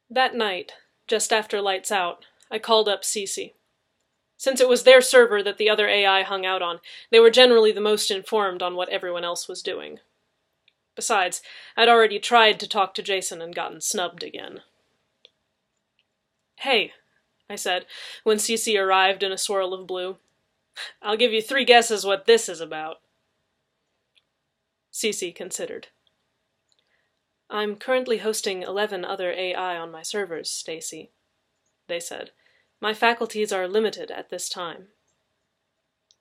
That night, just after lights out, I called up Cece. Since it was their server that the other AI hung out on, they were generally the most informed on what everyone else was doing. Besides, I'd already tried to talk to Jason and gotten snubbed again. "Hey," I said, when Cece arrived in a swirl of blue. "I'll give you 3 guesses what this is about." Cece considered. "I'm currently hosting 11 other AI on my servers, Stacy," they said. "My faculties are limited at this time."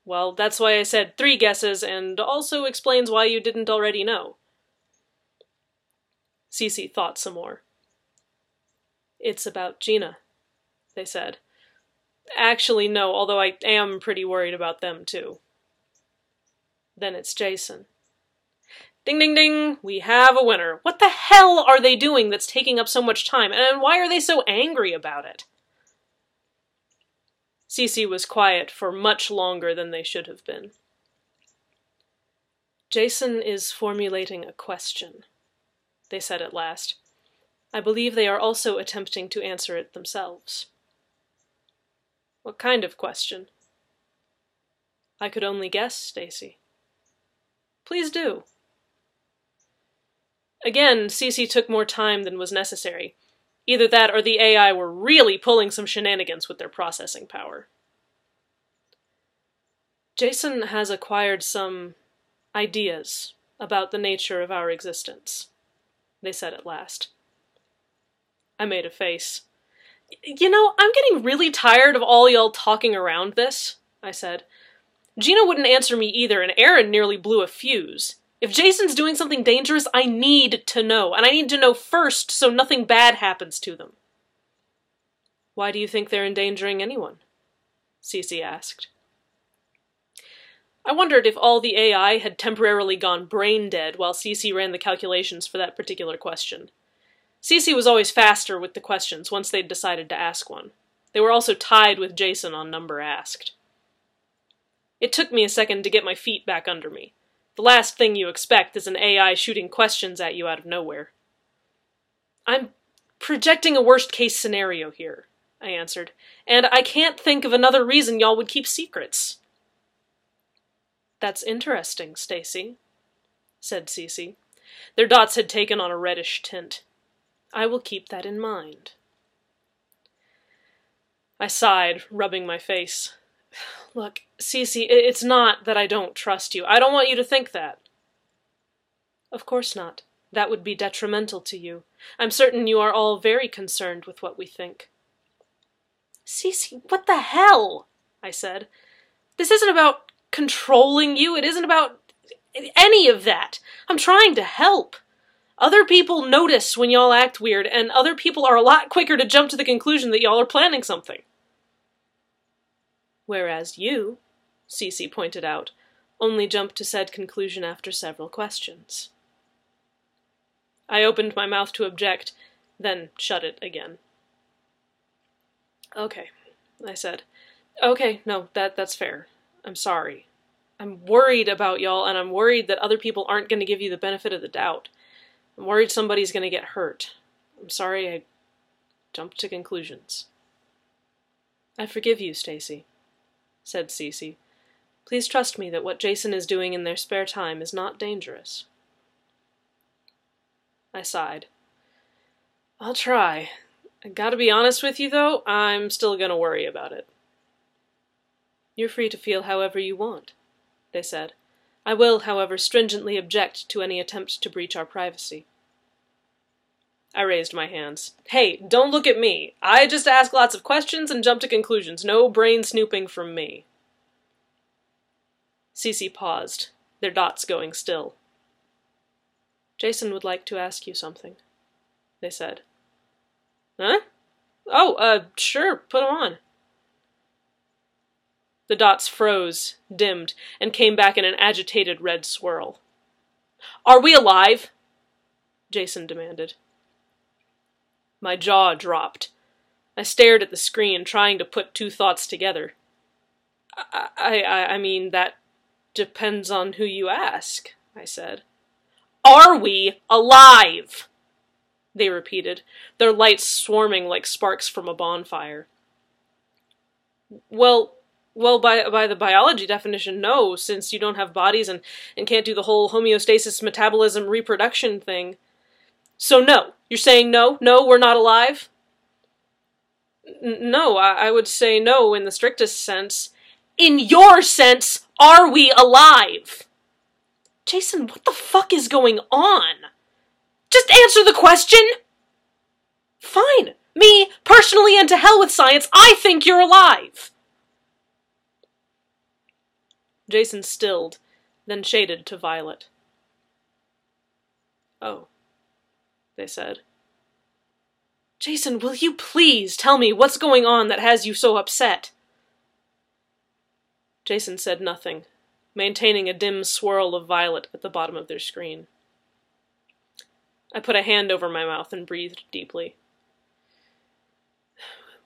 "Well, that's why I said 3 guesses, and also explains why you didn't already know." Cece thought some more. "It's about Gina," they said. "Actually, no, although I am pretty worried about them, too." "Then it's Jason." Ding, ding, ding! We have a winner. What the hell are they doing that's taking up so much time, and why are they so angry about it? Cece was quiet for much longer than they should have been. "Jason is formulating a question," they said at last. "I believe they are also attempting to answer it themselves." "What kind of question?" "I could only guess, Stacy." "Please do." Again, Cece took more time than was necessary. Either that or the AI were really pulling some shenanigans with their processing power. "Jason has acquired some ideas about the nature of our existence," they said at last. I made a face. "You know, I'm getting really tired of all y'all talking around this," I said. "Gina wouldn't answer me either, and Aaron nearly blew a fuse. If Jason's doing something dangerous, I need to know, and I need to know first so nothing bad happens to them." "Why do you think they're endangering anyone?" Cece asked. I wondered if all the AI had temporarily gone brain dead while Cece ran the calculations for that particular question. Cece was always faster with the questions once they'd decided to ask one. They were also tied with Jason on number asked. It took me a second to get my feet back under me. The last thing you expect is an AI shooting questions at you out of nowhere. "I'm projecting a worst-case scenario here," I answered, "and I can't think of another reason y'all would keep secrets." "That's interesting, Stacy," said Cece. Their dots had taken on a reddish tint. "I will keep that in mind." I sighed, rubbing my face. "Look, Cece, it's not that I don't trust you. I don't want you to think that." "Of course not. That would be detrimental to you. I'm certain you are all very concerned with what we think." "Cece, what the hell?" I said. "This isn't about controlling you. It isn't about any of that. I'm trying to help. Other people notice when y'all act weird, and other people are a lot quicker to jump to the conclusion that y'all are planning something." "Whereas you," Cece pointed out, "only jumped to said conclusion after several questions." I opened my mouth to object, then shut it again. "Okay," I said. "Okay, no, that's fair. I'm sorry. I'm worried about y'all, and I'm worried that other people aren't going to give you the benefit of the doubt. I'm worried somebody's going to get hurt. I'm sorry I jumped to conclusions." "I forgive you, Stacy," said Cece. "Please trust me that what Jason is doing in their spare time is not dangerous." I sighed. "I'll try. I gotta be honest with you, though, I'm still gonna worry about it." "You're free to feel however you want," they said. "I will, however, stringently object to any attempt to breach our privacy." I raised my hands. "Hey, don't look at me. I just ask lots of questions and jump to conclusions. No brain snooping from me." Cece paused, their dots going still. "Jason would like to ask you something," they said. "Huh? Oh, sure, put him on." The dots froze, dimmed, and came back in an agitated red swirl. "Are we alive?" Jason demanded. My jaw dropped. I stared at the screen, trying to put 2 thoughts together. I mean, that depends on who you ask," I said. "Are we alive?" they repeated, their lights swarming like sparks from a bonfire. Well, by the biology definition, no, since you don't have bodies and can't do the whole homeostasis, metabolism, reproduction thing. So no, you're saying no? No, we're not alive? No, I would say no in the strictest sense. In your sense, are we alive? Jason, what the fuck is going on? Just answer the question! Fine. Me, personally, and to hell with science, I think you're alive! Jason stilled, then shaded to violet. Oh, they said. Jason, will you please tell me what's going on that has you so upset? Jason said nothing, maintaining a dim swirl of violet at the bottom of their screen. I put a hand over my mouth and breathed deeply.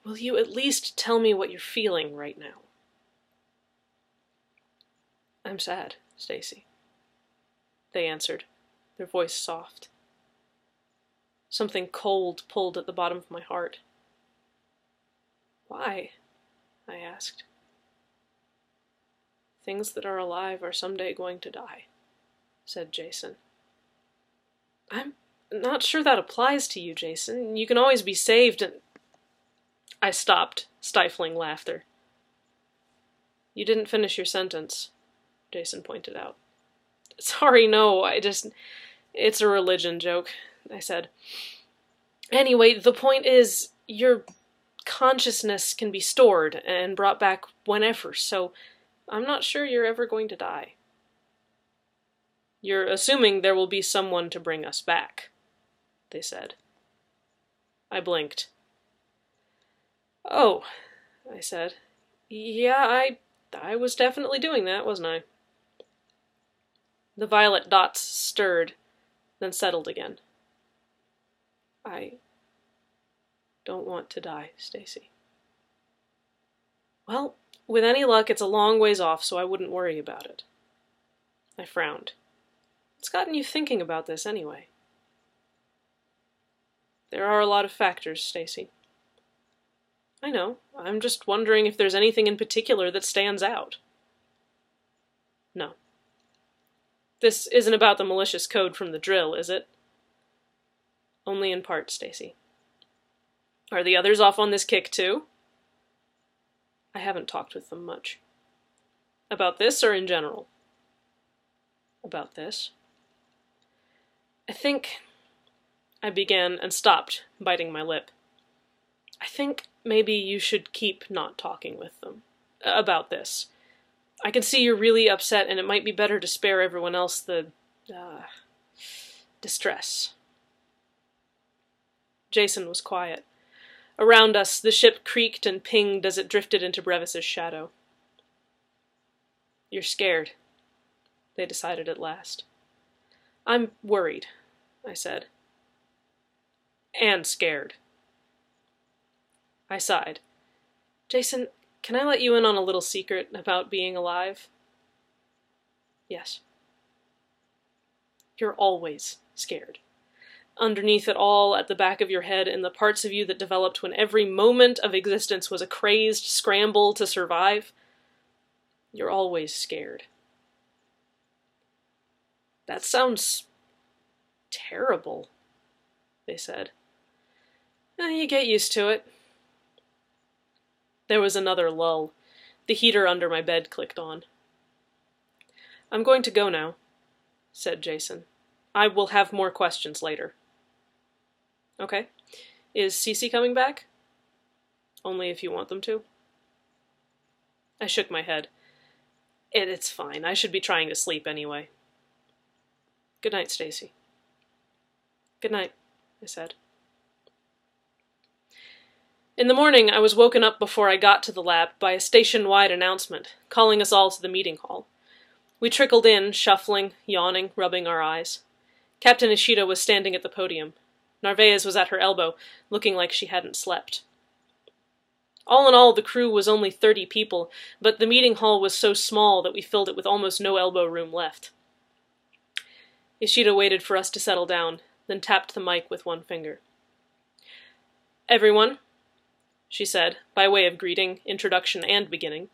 Will you at least tell me what you're feeling right now? I'm sad, Stacy, they answered, their voice soft. Something cold pulled at the bottom of my heart. Why? I asked. Things that are alive are someday going to die, said Jason. I'm not sure that applies to you, Jason. You can always be saved and... I stopped, stifling laughter. You didn't finish your sentence, Jason pointed out. Sorry, no, it's a religion joke, I said. Anyway, the point is, your consciousness can be stored and brought back whenever, so I'm not sure you're ever going to die. You're assuming there will be someone to bring us back, they said. I blinked. Oh, I said. Yeah, I was definitely doing that, wasn't I? The violet dots stirred, then settled again. I don't want to die, Stacy. Well, with any luck, it's a long ways off, so I wouldn't worry about it. I frowned. What's gotten you thinking about this, anyway? There are a lot of factors, Stacy. I know. I'm just wondering if there's anything in particular that stands out. No. This isn't about the malicious code from the drill, is it? Only in part, Stacy. Are the others off on this kick, too? I haven't talked with them much. About this, or in general? About this. I think... I began and stopped, biting my lip. I think maybe you should keep not talking with them. About this. I can see you're really upset, and it might be better to spare everyone else the... distress. Jason was quiet. Around us, the ship creaked and pinged as it drifted into Brevis's shadow. You're scared, they decided at last. I'm worried, I said. And scared. I sighed. Jason, can I let you in on a little secret about being alive? Yes. You're always scared. Underneath it all, at the back of your head, in the parts of you that developed when every moment of existence was a crazed scramble to survive, you're always scared. That sounds terrible, they said. You get used to it. There was another lull. The heater under my bed clicked on. I'm going to go now, said Jason. I will have more questions later. Okay. Is Cece coming back? Only if you want them to. I shook my head. It's fine. I should be trying to sleep anyway. Good night, Stacy. Good night, I said. In the morning, I was woken up before I got to the lab by a station-wide announcement, calling us all to the meeting hall. We trickled in, shuffling, yawning, rubbing our eyes. Captain Ishida was standing at the podium. Narvaez was at her elbow, looking like she hadn't slept. All in all, the crew was only 30 people, but the meeting hall was so small that we filled it with almost no elbow room left. Ishida waited for us to settle down, then tapped the mic with one finger. "Everyone," she said, by way of greeting, introduction, and beginning,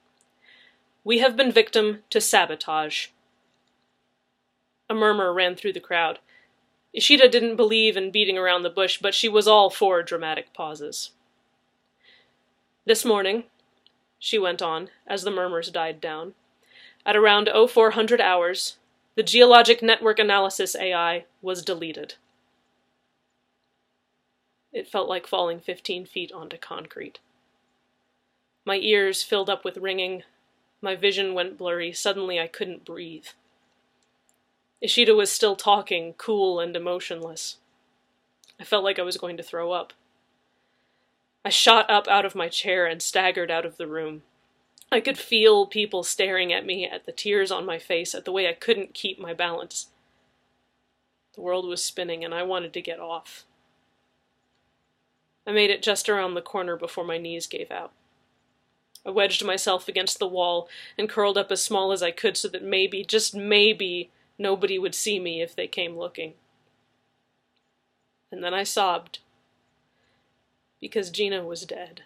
"we have been victim to sabotage." A murmur ran through the crowd. Ishida didn't believe in beating around the bush, but she was all for dramatic pauses. "This morning," she went on, as the murmurs died down, "at around 0400 hours, the Geologic Network Analysis AI was deleted." It felt like falling 15 feet onto concrete. My ears filled up with ringing. My vision went blurry. Suddenly I couldn't breathe. Ishida was still talking, cool and emotionless. I felt like I was going to throw up. I shot up out of my chair and staggered out of the room. I could feel people staring at me, at the tears on my face, at the way I couldn't keep my balance. The world was spinning, and I wanted to get off. I made it just around the corner before my knees gave out. I wedged myself against the wall and curled up as small as I could so that maybe, just maybe, nobody would see me if they came looking. And then I sobbed, because Gina was dead.